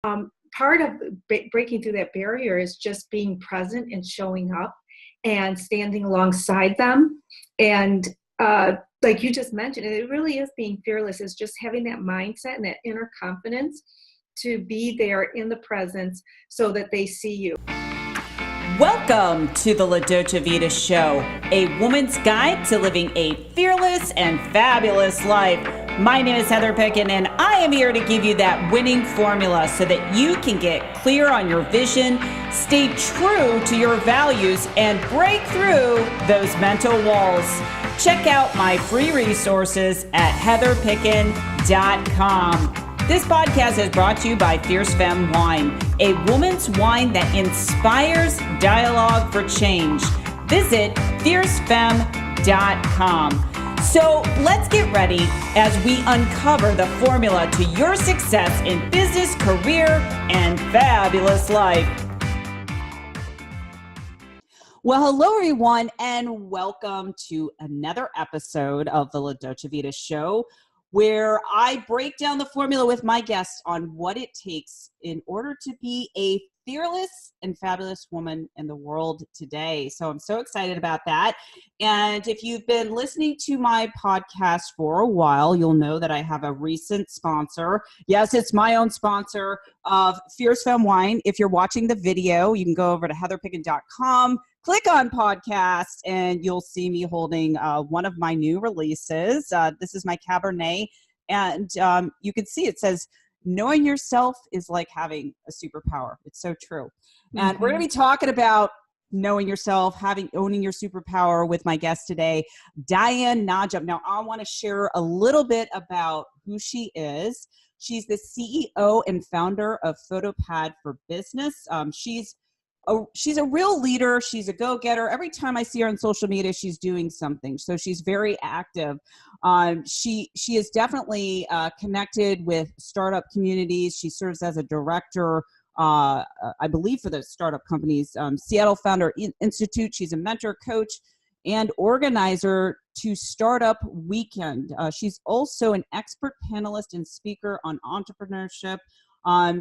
Part of breaking through that barrier is just being present and showing up and standing alongside them. And like you just mentioned, it really is being fearless, is just having that mindset and that inner confidence to be there in the presence so that they see you. Welcome to the La Dolce Vita Show, a woman's guide to living a fearless and fabulous life. My name is Heather Picken, and I am here to give you that winning formula so that you can get clear on your vision, stay true to your values, and break through those mental walls. Check out my free resources at heatherpicken.com. This podcast is brought to you by Fierce Femme Wine, a woman's wine that inspires dialogue for change. Visit fiercefemme.com. So let's get ready as we uncover the formula to your success in business, career, and fabulous life. Well, hello, everyone, and welcome to another episode of the La Dolce Vita Show, where I break down the formula with my guests on what it takes in order to be a fearless and fabulous woman in the world today. So I'm so excited about that. And if you've been listening to my podcast for a while, you'll know that I have a recent sponsor. Yes, it's my own sponsor of Fierce Femme Wine. If you're watching the video, you can go over to heatherpicken.com, click on podcast, and you'll see me holding one of my new releases. This is my Cabernet, and you can see it says, knowing yourself is like having a superpower. It's so true. And we're going to be talking about knowing yourself, owning your superpower with my guest today, Diane Najib. Now, I want to share a little bit about who she is. She's the CEO and founder of PhotoPad for Business. She's a real leader. She's a go-getter. Every time I see her on social media, she's doing something. So she's very active. She is definitely connected with startup communities. She serves as a director, I believe, for the startup companies, Seattle Founder Institute. She's a mentor, coach, and organizer to Startup Weekend. She's also an expert panelist and speaker on entrepreneurship.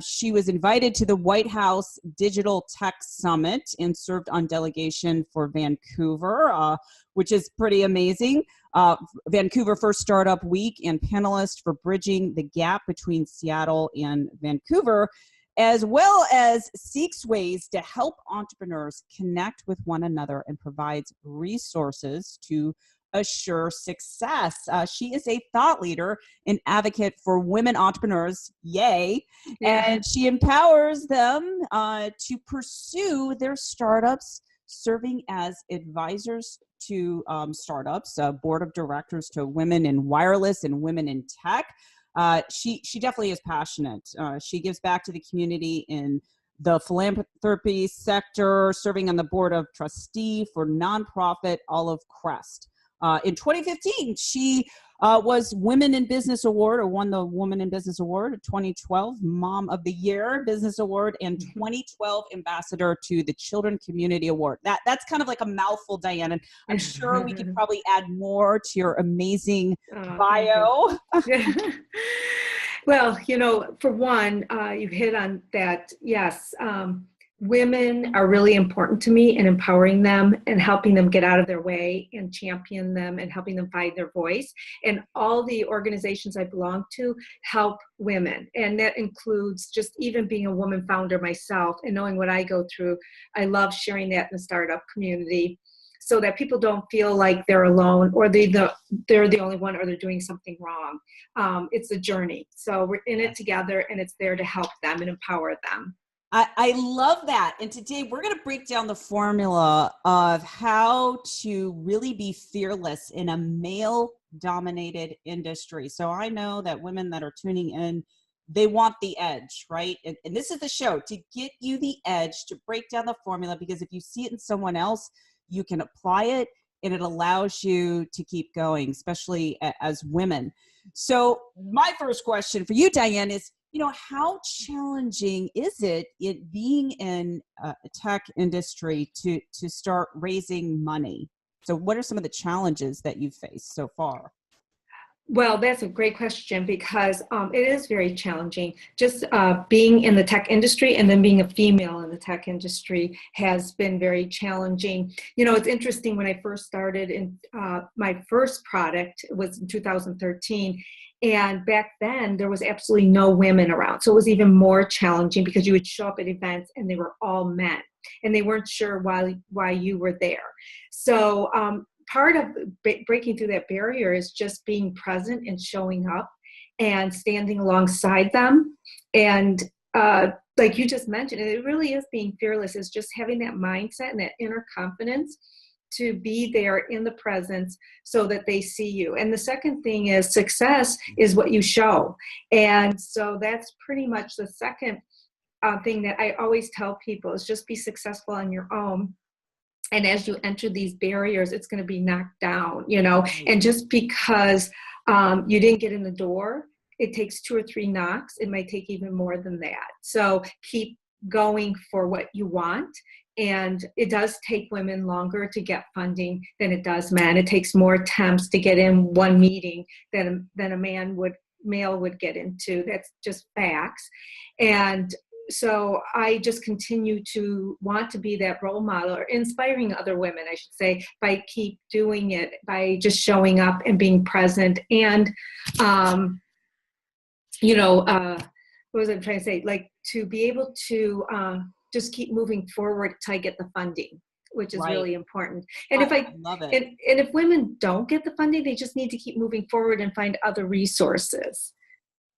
She was invited to the White House Digital Tech Summit and served on delegation for Vancouver, which is pretty amazing. Vancouver First Startup Week and panelist for bridging the gap between Seattle and Vancouver, as well as seeks ways to help entrepreneurs connect with one another and provides resources to assure success. She is a thought leader and advocate for women entrepreneurs, yay, and she empowers them to pursue their startups, serving as advisors to startups, board of directors to women in wireless and women in tech. She definitely is passionate. She gives back to the community in the philanthropy sector, serving on the Board of Trustee for nonprofit Olive Crest. In 2015, she was Women in Business Award, or won the Woman in Business Award, 2012 Mom of the Year Business Award, and 2012 Ambassador to the Children Community Award. That's kind of like a mouthful, Diane, and I'm sure we could probably add more to your amazing bio. Well, for one, you hit on that. Yes. Women are really important to me, and empowering them and helping them get out of their way and champion them and helping them find their voice. And all the organizations I belong to help women. And that includes just even being a woman founder myself and knowing what I go through. I love sharing that in the startup community so that people don't feel like they're alone or they're the only one or they're doing something wrong. It's a journey. So we're in it together, and it's there to help them and empower them. I love that. And today we're going to break down the formula of how to really be fearless in a male-dominated industry. So I know that women that are tuning in, they want the edge, right? And this is the show to get you the edge, to break down the formula, because if you see it in someone else, you can apply it and it allows you to keep going, especially as women. So my first question for you, Diane, is, how challenging is it being in a tech industry to start raising money? So what are some of the challenges that you've faced so far? Well, that's a great question because it is very challenging. Just being in the tech industry and then being a female in the tech industry has been very challenging. You know, it's interesting when I first started in my first product was in 2013. And back then there was absolutely no women around. So it was even more challenging because you would show up at events and they were all men and they weren't sure why you were there. So part of breaking through that barrier is just being present and showing up and standing alongside them. And like you just mentioned, it really is being fearless, is just having that mindset and that inner confidence to be there in the presence so that they see you. And the second thing is success is what you show. And so that's pretty much the second thing that I always tell people is just be successful on your own. And as you enter these barriers, it's going to be knocked down, you know, and just because you didn't get in the door, it takes 2 or 3 knocks. It might take even more than that. So keep going for what you want. And it does take women longer to get funding than it does men. It takes more attempts to get in one meeting than a male would get into. That's just facts. And so I just continue to want to be that role model, or inspiring other women, I should say, by keep doing it, by just showing up and being present. And, what was I trying to say? Like to be able to just keep moving forward till I get the funding, which is really important. And I love it. And if women don't get the funding, they just need to keep moving forward and find other resources.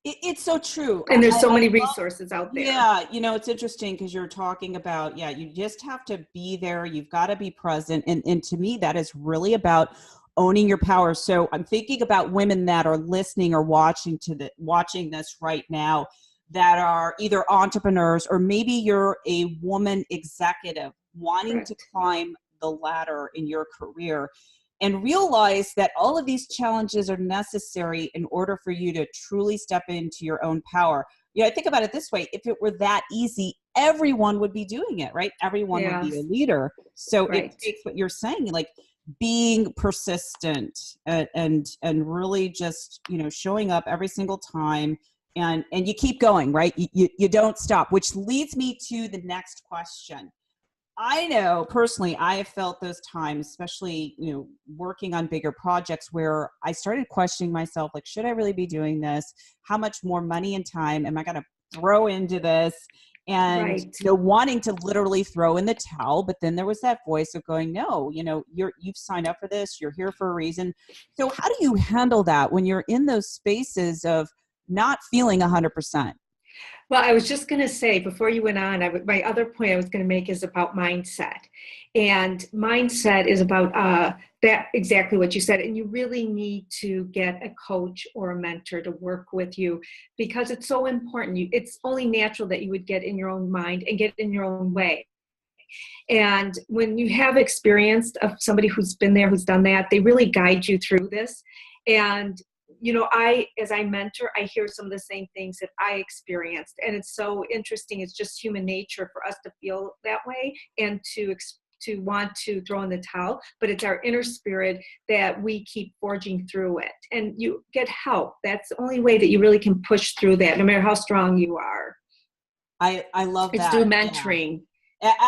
It's so true. And there's so many resources out there. Yeah. You know, it's interesting because you're talking about, you just have to be there. You've got to be present. And to me, that is really about owning your power. So I'm thinking about women that are listening or watching this right now that are either entrepreneurs, or maybe you're a woman executive wanting to climb the ladder in your career, and realize that all of these challenges are necessary in order for you to truly step into your own power. Yeah, I think about it this way. If it were that easy, everyone would be doing it, right? Everyone would be a leader. So it takes what you're saying, like being persistent and really just, showing up every single time, and you keep going, right? You don't stop, which leads me to the next question. I know personally, I have felt those times, especially, working on bigger projects, where I started questioning myself, like, should I really be doing this? How much more money and time am I going to throw into this? And, wanting to literally throw in the towel. But then there was that voice of going, no, you've signed up for this. You're here for a reason. So how do you handle that when you're in those spaces of not feeling 100%? Well, I was just going to say before you went on, my other point I was going to make is about mindset. And mindset is about that exactly what you said. And you really need to get a coach or a mentor to work with you, because it's so important. It's only natural that you would get in your own mind and get in your own way. And when you have experience of somebody who's been there, who's done that, they really guide you through this. And as I mentor, I hear some of the same things that I experienced. And it's so interesting. It's just human nature for us to feel that way and to want to throw in the towel. But it's our inner spirit that we keep forging through it. And you get help. That's the only way that you really can push through that, no matter how strong you are. I love that. It's through mentoring.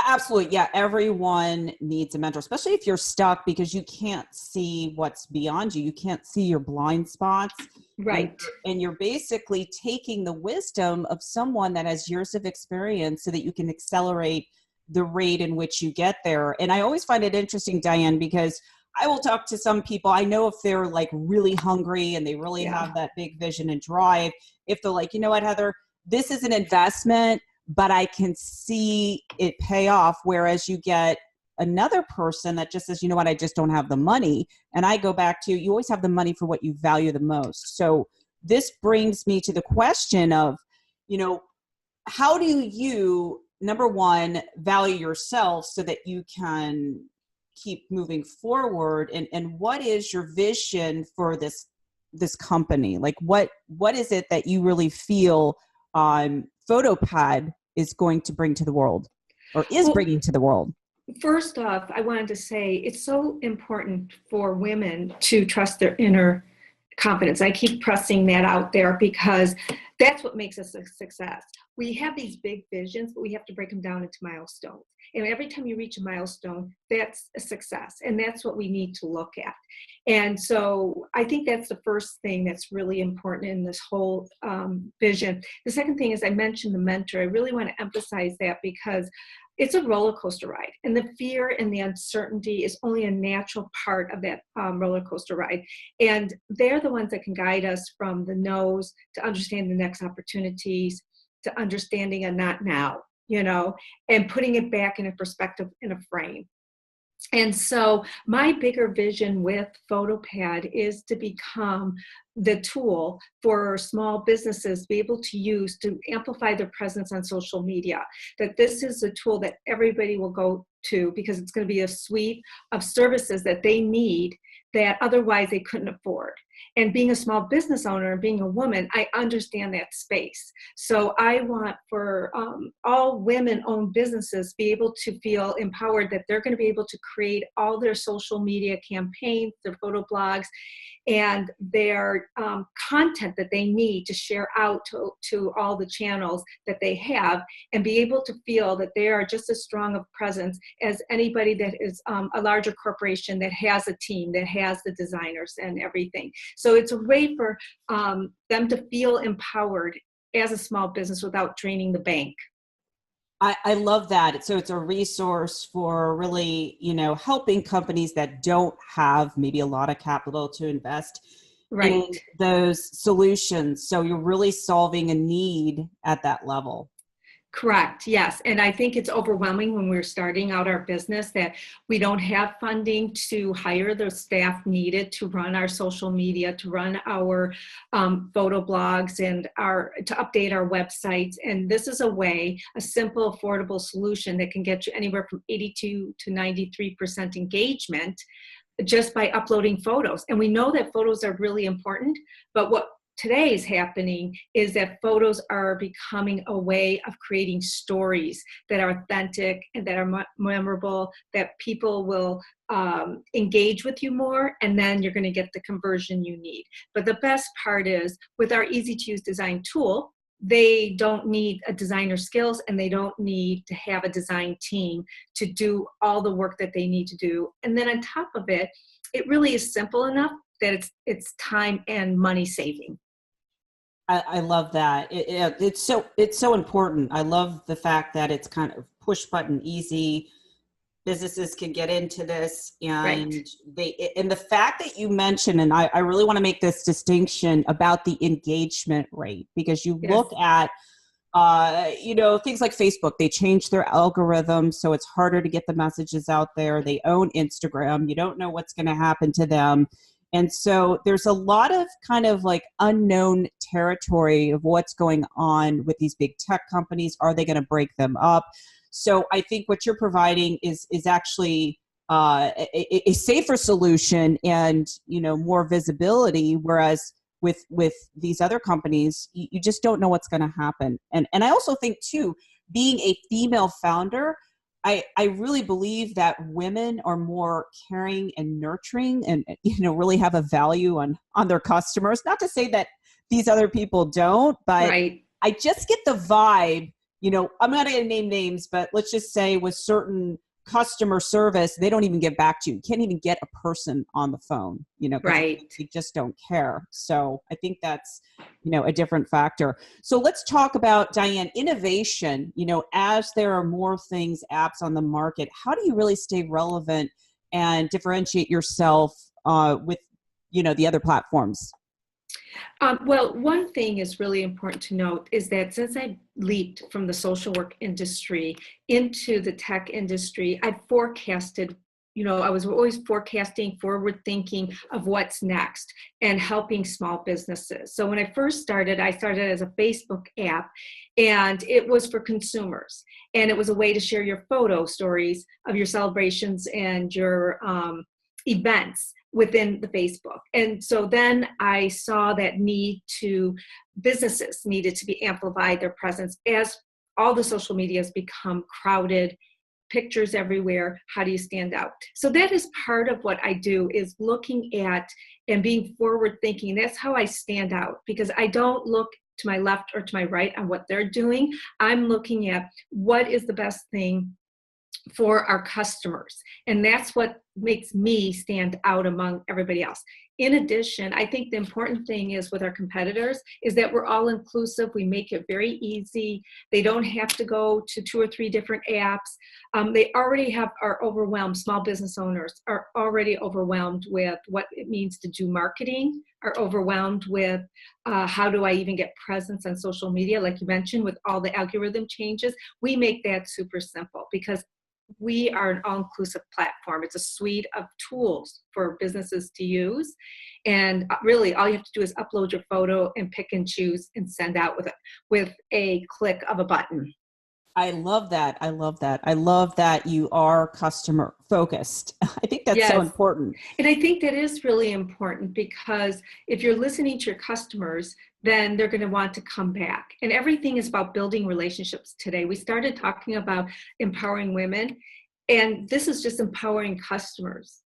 Absolutely. Yeah. Everyone needs a mentor, especially if you're stuck, because you can't see what's beyond you. You can't see your blind spots. Right. And you're basically taking the wisdom of someone that has years of experience so that you can accelerate the rate in which you get there. And I always find it interesting, Diane, because I will talk to some people. I know if they're like really hungry and they really have that big vision and drive, if they're like, you know what, Heather, this is an investment, but I can see it pay off. Whereas you get another person that just says, you know what, I just don't have the money. And I go back to, you always have the money for what you value the most. So this brings me to the question of, how do you, number one, value yourself so that you can keep moving forward? And what is your vision for this company? Like what is it that you really feel PhotoPad is going to bring to the world, or is bringing to the world? First off, I wanted to say it's so important for women to trust their inner confidence. I keep pressing that out there because that's what makes us a success. We have these big visions, but we have to break them down into milestones. And every time you reach a milestone, that's a success. And that's what we need to look at. And so I think that's the first thing that's really important in this whole vision. The second thing is I mentioned the mentor. I really want to emphasize that because it's a roller coaster ride, and the fear and the uncertainty is only a natural part of that roller coaster ride. And they're the ones that can guide us from the no's to understanding the next opportunities, to understanding a not now, and putting it back in a perspective, in a frame. And so my bigger vision with PhotoPad is to become the tool for small businesses to be able to use to amplify their presence on social media. That this is a tool that everybody will go to because it's going to be a suite of services that they need that otherwise they couldn't afford. And being a small business owner and being a woman, I understand that space. So I want for all women-owned businesses to be able to feel empowered that they're going to be able to create all their social media campaigns, their photo blogs, and their content that they need to share out to all the channels that they have, and be able to feel that they are just as strong of presence as anybody that is a larger corporation that has a team, that has the designers and everything. So it's a way for them to feel empowered as a small business without draining the bank. I love that. So it's a resource for really, helping companies that don't have maybe a lot of capital to invest in those solutions. So you're really solving a need at that level. Correct. Yes. And I think it's overwhelming when we're starting out our business that we don't have funding to hire the staff needed to run our social media, to run our photo blogs, and to update our websites. And this is a simple, affordable solution that can get you anywhere from 82 to 93% engagement just by uploading photos. And we know that photos are really important, but what today is happening is that photos are becoming a way of creating stories that are authentic and that are memorable, that people will engage with you more, and then you're going to get the conversion you need. But the best part is with our easy to use design tool, they don't need a designer skills, and they don't need to have a design team to do all the work that they need to do. And then on top of it, it really is simple enough that it's time and money saving. I love that. It's so important. I love the fact that it's kind of push button easy. Businesses can get into this, and and the fact that you mentioned, and I really want to make this distinction about the engagement rate, because you look at things like Facebook. They changed their algorithm, so it's harder to get the messages out there. They own Instagram. You don't know what's going to happen to them. And so there's a lot of kind of like unknown territory of what's going on with these big tech companies. Are they going to break them up? So I think what you're providing is actually a safer solution and, more visibility. Whereas with these other companies, you just don't know what's going to happen. And I also think too, being a female founder, I really believe that women are more caring and nurturing and, really have a value on their customers. Not to say that these other people don't, but I just get the vibe, I'm not going to name names, but let's just say with certain customer service, they don't even get back to you. You can't even get a person on the phone, they just don't care. So I think that's, a different factor. So let's talk about, Diane, innovation. As there are more things, apps on the market, how do you really stay relevant and differentiate yourself with, the other platforms? Well, one thing is really important to note is that since I leaped from the social work industry into the tech industry, I forecasted, I was always forecasting, forward thinking of what's next and helping small businesses. So when I first started, I started as a Facebook app, and it was for consumers. And it was a way to share your photo stories of your celebrations and your events within the Facebook. And so then I saw that businesses needed to be amplified their presence as all the social media has become crowded, pictures everywhere. How do you stand out? So that is part of what I do, is looking at and being forward thinking. That's how I stand out, because I don't look to my left or to my right on what they're doing. I'm looking at what is the best thing for our customers. And that's what makes me stand out among everybody else. In addition, I think the important thing is with our competitors is that we're all inclusive. We make it very easy. They don't have to go to 2 or 3 different apps. They already are overwhelmed. Small business owners are already overwhelmed with what it means to do marketing, are overwhelmed with how do I even get presence on social media, like you mentioned, with all the algorithm changes. We make that super simple because we are an all-inclusive platform. It's a suite of tools for businesses to use. And really, all you have to do is upload your photo and pick and choose and send out with a click of a button. I love that. I love that. I love that you are customer focused. I think that's so Yes. important. And I think that is really important, because if you're listening to your customers, then they're going to want to come back. And everything is about building relationships today. We started talking about empowering women, and this is just empowering customers,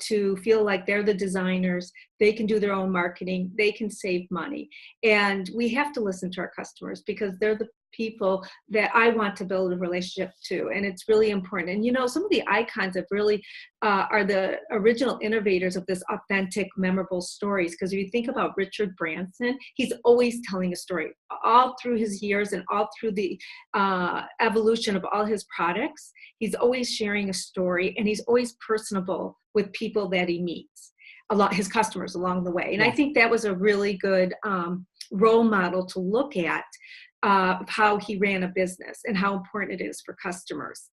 to feel like they're the designers, they can do their own marketing, they can save money. And we have to listen to our customers, because they're the people that I want to build a relationship to. And it's really important. And some of the icons have really are the original innovators of this authentic, memorable stories. Because if you think about Richard Branson, he's always telling a story all through his years and all through the evolution of all his products. He's always sharing a story, and he's always personable with people that he meets, his customers along the way. And I think that was a really good role model to look at how he ran a business and how important it is for customers.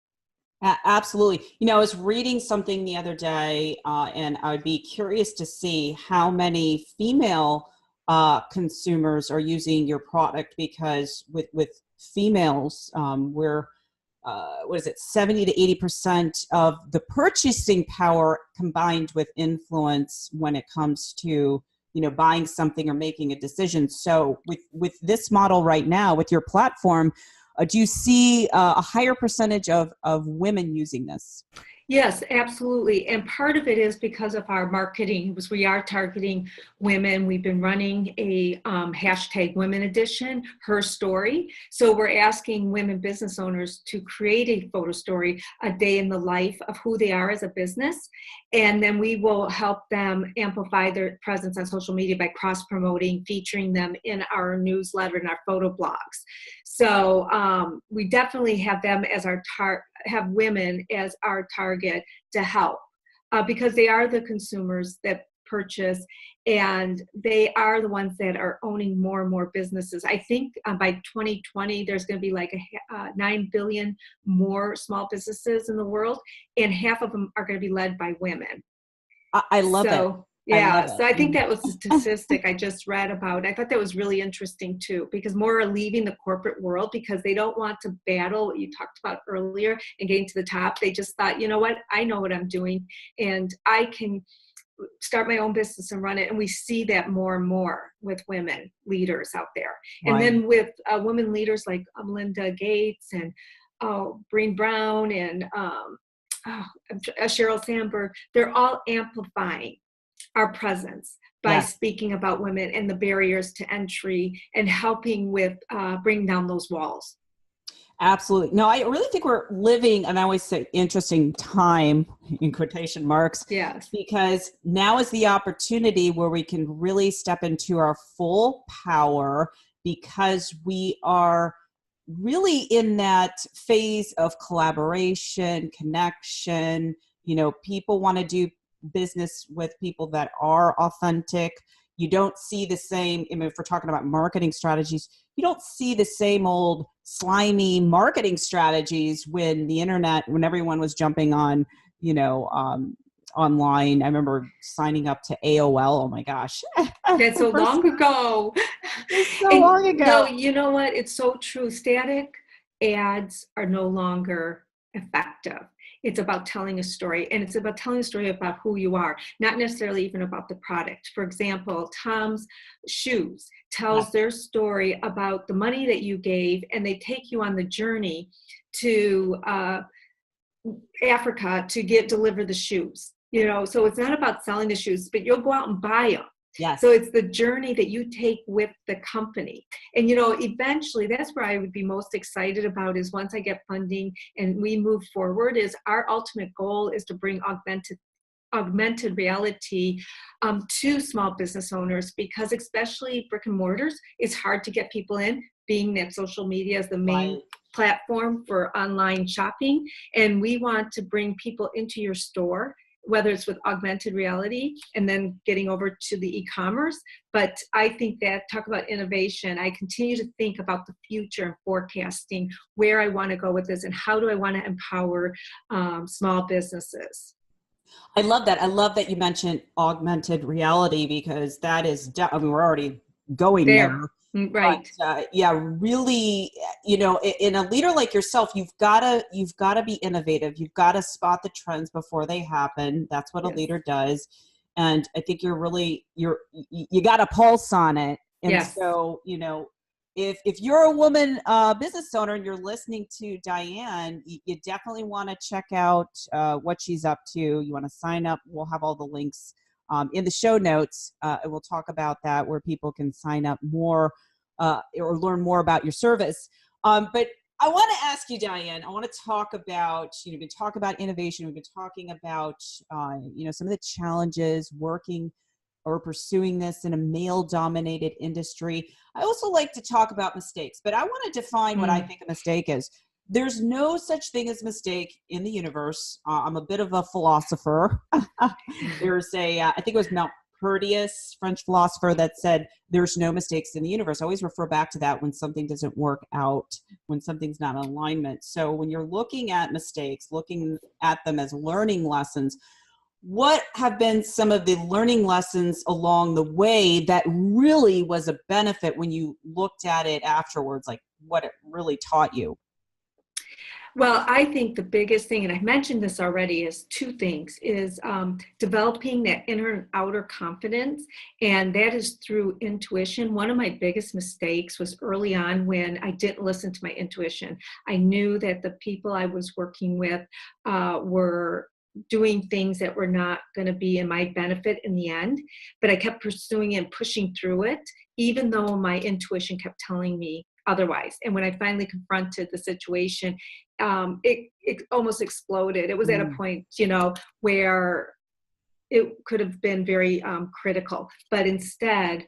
Absolutely. I was reading something the other day, and I would be curious to see how many female consumers are using your product, because with females, we're 70 to 80% of the purchasing power combined with influence when it comes to buying something or making a decision. So with this model right now, with your platform, do you see a higher percentage of women using this? Yes, absolutely. And part of it is because of our marketing, because we are targeting women. We've been running a hashtag Women Edition, Her Story. So we're asking women business owners to create a photo story, a day in the life of who they are as a business. And then we will help them amplify their presence on social media by cross-promoting, featuring them in our newsletter and our photo blogs. So we definitely have them as have women as our target to help, because they are the consumers that purchase, and they are the ones that are owning more and more businesses. I think by 2020, there's going to be like 9 billion more small businesses in the world, and half of them are going to be led by women. I love it. Yeah, so I think that was a statistic I just read about. I thought that was really interesting too, because more are leaving the corporate world because they don't want to battle what you talked about earlier and getting to the top. They just thought, you know what, I know what I'm doing, and I can start my own business and run it. And we see that more and more with women leaders out there. Right. And then with women leaders like Melinda Gates and Breen Brown and Sheryl Sandberg, they're all amplifying our presence by speaking about women and the barriers to entry and helping with bringing down those walls. Absolutely. No, I really think we're living, and I always say interesting time in quotation marks. Yes. Because now is the opportunity where we can really step into our full power, because we are really in that phase of collaboration, connection. People want to do business with people that are authentic. You don't see the same, if we're talking about marketing strategies, you don't see the same old slimy marketing strategies when everyone was jumping on, online. I remember signing up to AOL. Oh my gosh. That's so long ago. Long ago. No, you know what? It's so true. Static ads are no longer effective. It's about telling a story, and it's about telling a story about who you are, not necessarily even about the product. For example, Tom's Shoes tells their story about the money that you gave, and they take you on the journey to Africa to deliver the shoes. So it's not about selling the shoes, but you'll go out and buy them. Yes. So it's the journey that you take with the company. And, eventually that's where I would be most excited about, is once I get funding and we move forward, is our ultimate goal is to bring augmented reality to small business owners, because especially brick and mortars, it's hard to get people in, being that social media is the main platform for online shopping. And we want to bring people into your store, whether it's with augmented reality and then getting over to the e-commerce. But I think that, talk about innovation, I continue to think about the future and forecasting where I want to go with this and how do I want to empower small businesses. I love that. I love that you mentioned augmented reality, because that is, we're already going there. Right. But, really, in a leader like yourself, you've got to be innovative. You've got to spot the trends before they happen. That's what a leader does. And I think you got a pulse on it. And so, if you're a woman business owner and you're listening to Diane, you definitely want to check out what she's up to. You want to sign up. We'll have all the links in the show notes, and we'll talk about that, where people can sign up more or learn more about your service. But I want to ask you, Diane, I want to talk about, we've been talking about innovation. We've been talking about, some of the challenges working or pursuing this in a male-dominated industry. I also like to talk about mistakes, but I want to define what I think a mistake is. There's no such thing as mistake in the universe. I'm a bit of a philosopher. There's I think it was Maupertuis, French philosopher, that said there's no mistakes in the universe. I always refer back to that when something doesn't work out, when something's not in alignment. So when you're looking at mistakes, looking at them as learning lessons, what have been some of the learning lessons along the way that really was a benefit when you looked at it afterwards, like what it really taught you? Well, I think the biggest thing, and I mentioned this already, is two things, is developing that inner and outer confidence, and that is through intuition. One of my biggest mistakes was early on when I didn't listen to my intuition. I knew that the people I was working with were doing things that were not going to be in my benefit in the end, but I kept pursuing and pushing through it, even though my intuition kept telling me otherwise. And when I finally confronted the situation, it almost exploded. It was at a point, where it could have been very critical, but instead,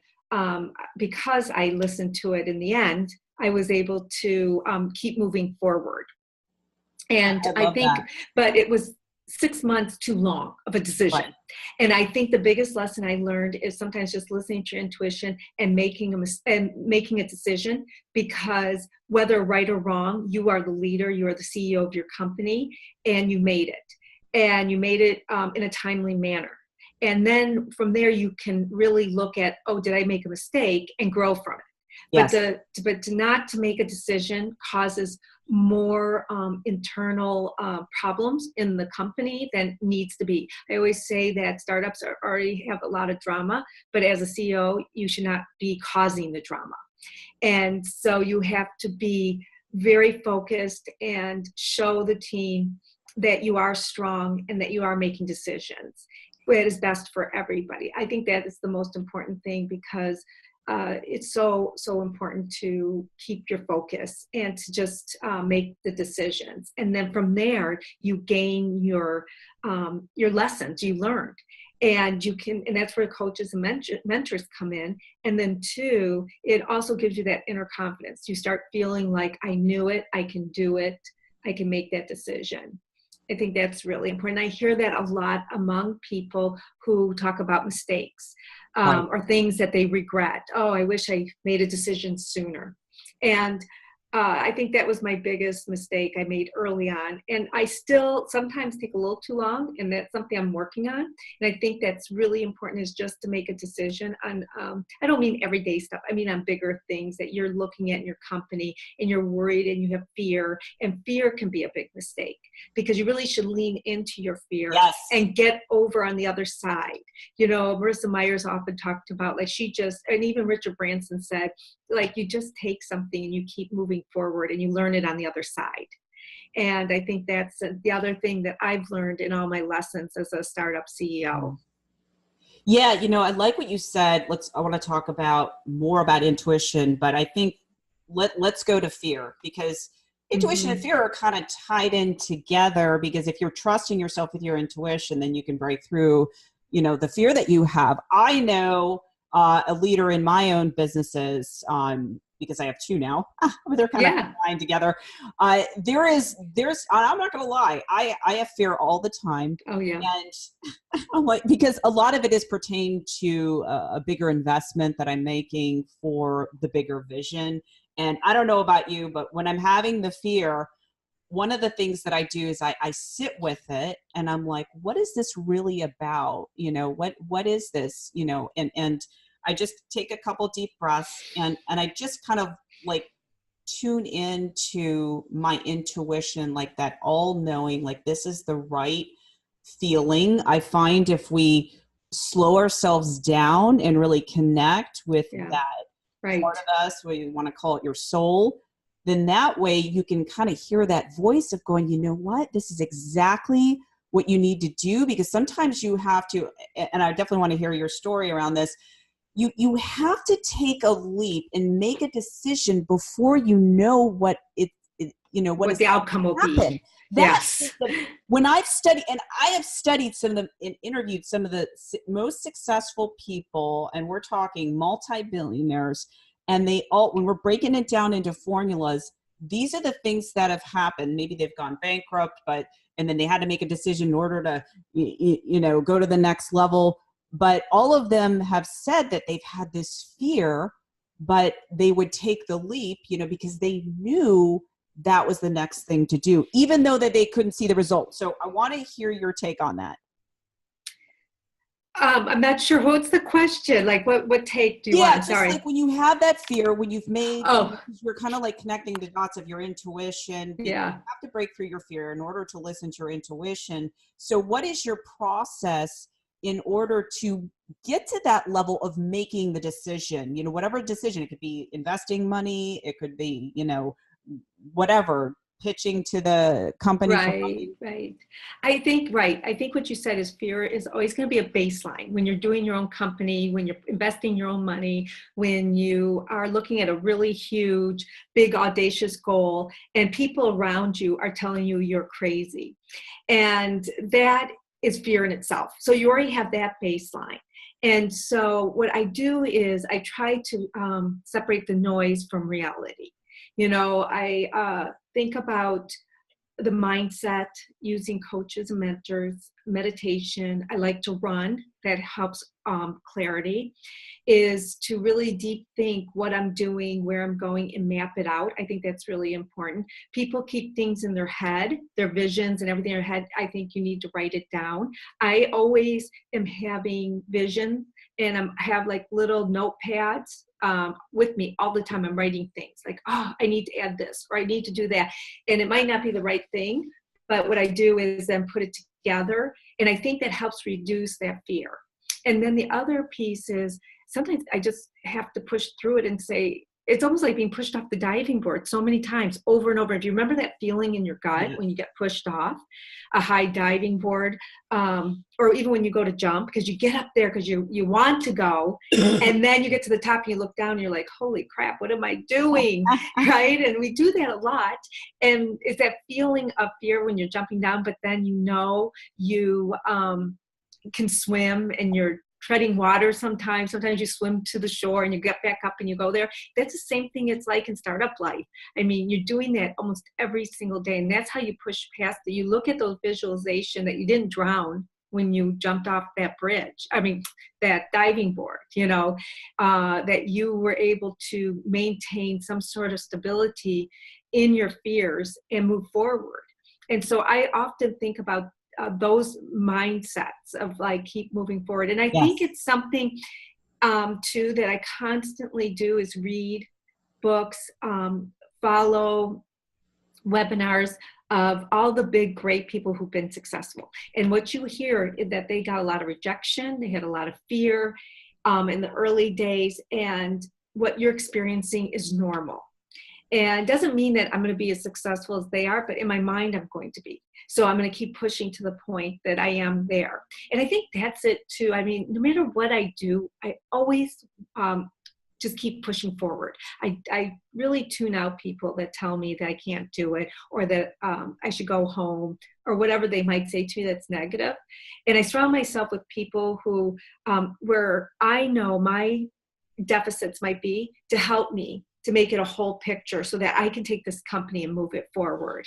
because I listened to it in the end, I was able to keep moving forward. And I think, but it was 6 months too long of a decision. Right. And I think the biggest lesson I learned is sometimes just listening to your intuition and making a decision, because whether right or wrong, you are the leader, you are the CEO of your company, and you made it. And you made it in a timely manner. And then from there, you can really look at, did I make a mistake, and grow from it. Yes. But not to make a decision causes more internal problems in the company than needs to be. I always say that startups already have a lot of drama, but as a CEO, you should not be causing the drama. And so you have to be very focused and show the team that you are strong and that you are making decisions. It is best for everybody. I think that is the most important thing, because it's so important to keep your focus and to just make the decisions. And then from there, you gain your lessons you learned. And and that's where coaches and mentors come in. And then two, it also gives you that inner confidence. You start feeling like, I knew it, I can do it, I can make that decision. I think that's really important. I hear that a lot among people who talk about mistakes or things that they regret. I wish I made a decision sooner. And I think that was my biggest mistake I made early on. And I still sometimes take a little too long, and that's something I'm working on. And I think that's really important, is just to make a decision on, I don't mean everyday stuff. I mean on bigger things that you're looking at in your company and you're worried and you have fear. And fear can be a big mistake, because you really should lean into your fear and get over on the other side. Marissa Myers often talked about, like, and even Richard Branson said, like, you just take something and you keep moving forward and you learn it on the other side. And I think that's the other thing that I've learned in all my lessons as a startup CEO. Yeah, I like what you said. I want to talk about more about intuition, but I think let's go to fear, because intuition and fear are kind of tied in together, because if you're trusting yourself with your intuition, then you can break through, the fear that you have. I know a leader in my own businesses, because I have two now, but they're kind of combined together. There's, I'm not going to lie, I have fear all the time. Oh yeah. And I'm like, because a lot of it is pertained to a bigger investment that I'm making for the bigger vision. And I don't know about you, but when I'm having the fear, one of the things that I do is I sit with it and I'm like, what is this really about? What is this? And I just take a couple deep breaths and I just kind of like tune into my intuition, like that all knowing, like this is the right feeling. I find if we slow ourselves down and really connect with that part of us, where you want to call it your soul, then that way you can kind of hear that voice of going, you know what, this is exactly what you need to do. Because sometimes you have to, and I definitely want to hear your story around this, you have to take a leap and make a decision before you know what what the outcome will be. That's when I've studied, and I have studied some of them and interviewed some of the most successful people, and we're talking multi-billionaires, and they all, when we're breaking it down into formulas, these are the things that have happened. Maybe they've gone bankrupt, and then they had to make a decision in order to, go to the next level. But all of them have said that they've had this fear, but they would take the leap, because they knew that was the next thing to do, even though that they couldn't see the results. So I want to hear your take on that. I'm not sure. What's the question? Like what take do you want? Just like when you have that fear, when you've made, you're kind of like connecting the dots of your intuition. You have to break through your fear in order to listen to your intuition. So what is your process in order to get to that level of making the decision? Whatever decision, it could be investing money, it could be, whatever, pitching to the company. Right. I think what you said is fear is always going to be a baseline when you're doing your own company, when you're investing your own money, when you are looking at a really huge, big, audacious goal, and people around you are telling you you're crazy. And that is fear in itself. So you already have that baseline. And so what I do is I try to separate the noise from reality. I think about the mindset, using coaches and mentors, meditation. I like to run. That helps clarity, is to really deep think what I'm doing, where I'm going, and map it out. I think that's really important. People keep things in their head, their visions and everything in their head. I think you need to write it down. I always am having vision, and I have like little notepads with me all the time. I'm writing things like, I need to add this, or I need to do that. And it might not be the right thing, but what I do is then put it together. And I think that helps reduce that fear. And then the other piece is sometimes I just have to push through it and say, it's almost like being pushed off the diving board so many times over and over. If you remember that feeling in your gut when you get pushed off a high diving board, or even when you go to jump, because you get up there because you want to go, and then you get to the top and you look down and you're like, holy crap, what am I doing? Right? And we do that a lot. And it's that feeling of fear when you're jumping down, but then you can swim and you're treading water sometimes. Sometimes you swim to the shore and you get back up and you go there. That's the same thing it's like in startup life. I mean, you're doing that almost every single day. And that's how you push past it. You look at those visualization that you didn't drown when you jumped off that bridge. I mean, that diving board, that you were able to maintain some sort of stability in your fears and move forward. And so I often think about those mindsets of like keep moving forward. And I think it's something too that I constantly do is read books, follow webinars of all the big, great people who've been successful. And what you hear is that they got a lot of rejection. They had a lot of fear in the early days. And what you're experiencing is normal. And it doesn't mean that I'm going to be as successful as they are, but in my mind, I'm going to be. So I'm going to keep pushing to the point that I am there. And I think that's it too. I mean, no matter what I do, I always just keep pushing forward. I really tune out people that tell me that I can't do it, or that I should go home, or whatever they might say to me that's negative. And I surround myself with people who, where I know my deficits might be, to help me to make it a whole picture so that I can take this company and move it forward.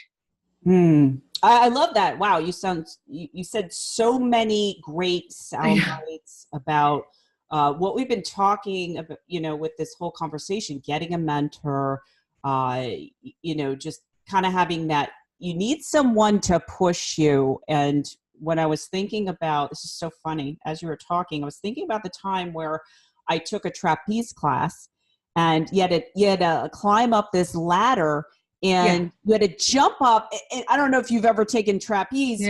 I love that. Wow. You said so many great sound bites about what we've been talking about, with this whole conversation, getting a mentor, just kind of having that, you need someone to push you. And when I was thinking about, this is so funny, as you were talking, I was thinking about the time where I took a trapeze class, and you had to climb up this ladder, and you had to jump up. And I don't know if you've ever taken trapeze,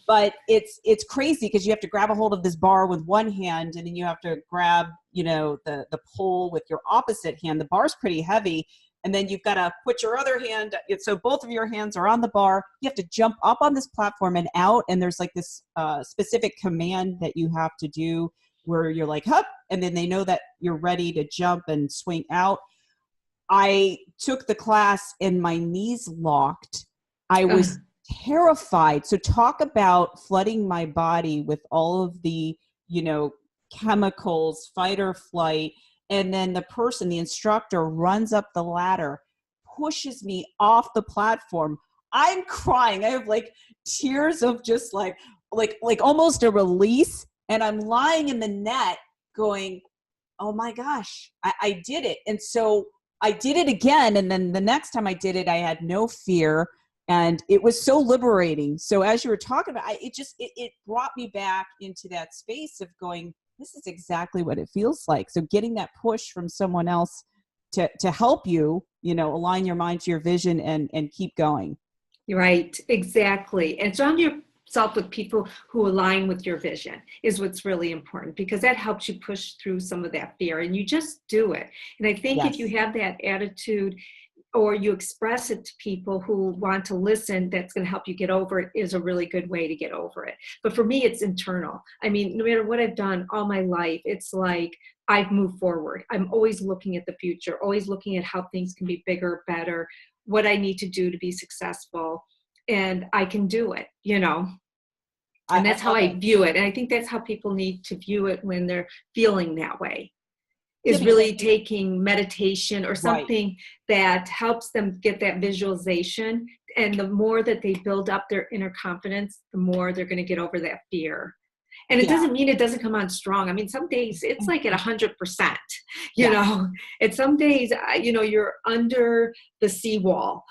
but it's crazy because you have to grab a hold of this bar with one hand, and then you have to grab, the pole with your opposite hand. The bar's pretty heavy, and then you've got to put your other hand, so both of your hands are on the bar. You have to jump up on this platform and out, and there's like this specific command that you have to do where you're like, hup, and then they know that you're ready to jump and swing out. I took the class and my knees locked. I was terrified. So talk about flooding my body with all of the, chemicals, fight or flight. And then the instructor runs up the ladder, pushes me off the platform. I'm crying. I have like tears of just like almost a release. And I'm lying in the net going, oh my gosh, I did it. And so I did it again. And then the next time I did it, I had no fear. And it was so liberating. So as you were talking about, it brought me back into that space of going, this is exactly what it feels like. So getting that push from someone else to help you, align your mind to your vision and keep going. Right, exactly. And surround yourself with people who align with your vision is what's really important, because that helps you push through some of that fear, and you just do it. And I think if you have that attitude, or you express it to people who want to listen, that's going to help you get over it, is a really good way to get over it. But for me, it's internal. I mean, no matter what I've done all my life, it's like I've moved forward. I'm always looking at the future, always looking at how things can be bigger, better, what I need to do to be successful. And I can do it, And that's how I view it. And I think that's how people need to view it when they're feeling that way. Is really taking meditation or something that helps them get that visualization. And the more that they build up their inner confidence, the more they're going to get over that fear. And it doesn't mean it doesn't come on strong. I mean, some days it's like at 100%, and some days, you're under the seawall,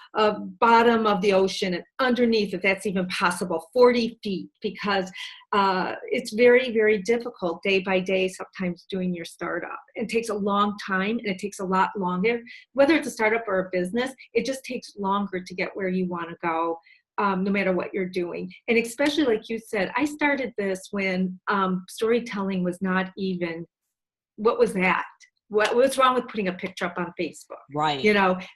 bottom of the ocean, and underneath, if that's even possible, 40 feet, because it's very, very difficult day by day, sometimes doing your startup. It takes a long time, and it takes a lot longer. Whether it's a startup or a business, it just takes longer to get where you want to go. No matter what you're doing. And especially like you said, I started this when storytelling was not even, what was that? What's wrong with putting a picture up on Facebook? Right.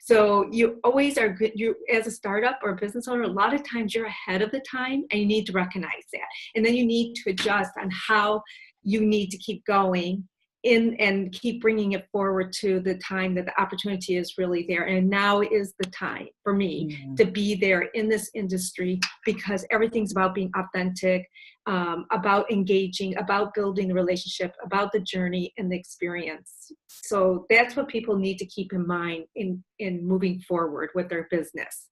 So you always are good. You, as a startup or a business owner, a lot of times you're ahead of the time, and you need to recognize that. And then you need to adjust on how you need to keep going and keep bringing it forward to the time that the opportunity is really there. And now is the time for me to be there in this industry, because everything's about being authentic, about engaging, about building the relationship, about the journey and the experience. So that's what people need to keep in mind in moving forward with their business.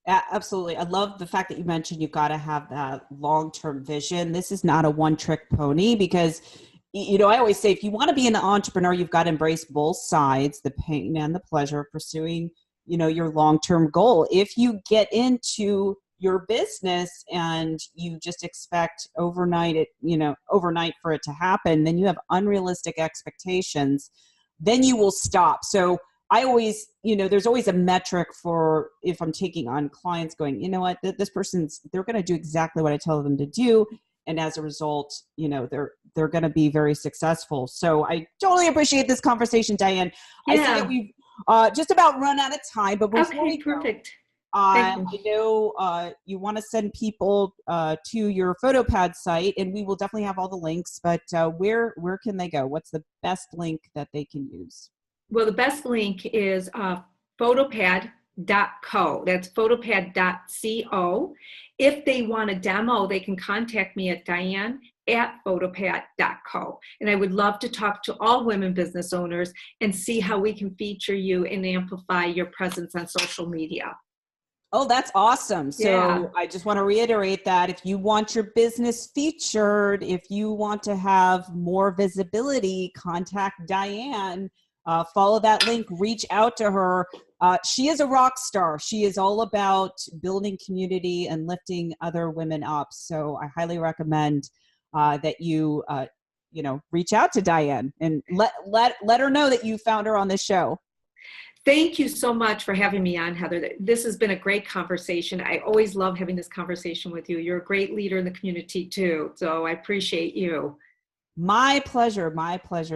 Absolutely. I love the fact that you mentioned you've got to have that long-term vision. This is not a one-trick pony, because I always say, if you want to be an entrepreneur, you've got to embrace both sides, the pain and the pleasure of pursuing, your long-term goal. If you get into your business and you just expect overnight for it to happen, then you have unrealistic expectations, then you will stop. So I always, there's always a metric for if I'm taking on clients going, this they're going to do exactly what I tell them to do. And as a result, they're going to be very successful. So I totally appreciate this conversation, Diane. I see that just about run out of time, but before we go, perfect. I know you want to send people to your PhotoPad site, and we will definitely have all the links, but where can they go? What's the best link that they can use? Well, the best link is photopad.co. That's photopad.co. If they want a demo, they can contact me at Diane@photopad.co. And I would love to talk to all women business owners and see how we can feature you and amplify your presence on social media. Oh, that's awesome. So I just want to reiterate that if you want your business featured, if you want to have more visibility, contact Diane, follow that link, reach out to her. She is a rock star. She is all about building community and lifting other women up. So I highly recommend that you, reach out to Diane and let her know that you found her on this show. Thank you so much for having me on, Heather. This has been a great conversation. I always love having this conversation with you. You're a great leader in the community too. So I appreciate you. My pleasure,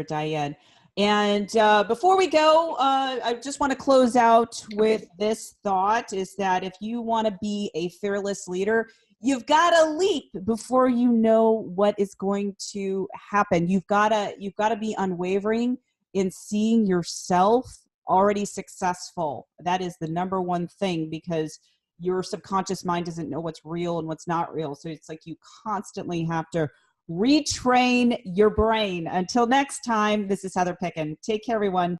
Diane. And before we go, I just want to close out with this thought is that if you want to be a fearless leader, you've got to leap before you know what is going to happen. You've got to be unwavering in seeing yourself already successful. That is the number one thing, because your subconscious mind doesn't know what's real and what's not real. So it's like you constantly have to retrain your brain. Until next time, this is Heather Picken. Take care, everyone.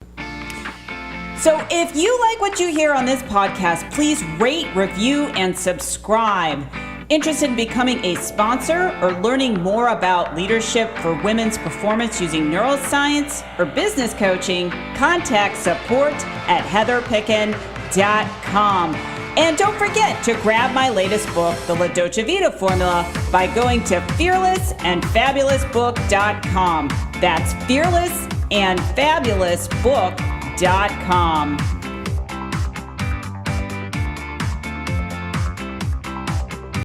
So if you like what you hear on this podcast, please rate, review, and subscribe. Interested in becoming a sponsor or learning more about leadership for women's performance using neuroscience or business coaching, contact support@heatherpicken.com. And don't forget to grab my latest book, The La Dolce Vita Formula, by going to fearlessandfabulousbook.com. That's fearlessandfabulousbook.com.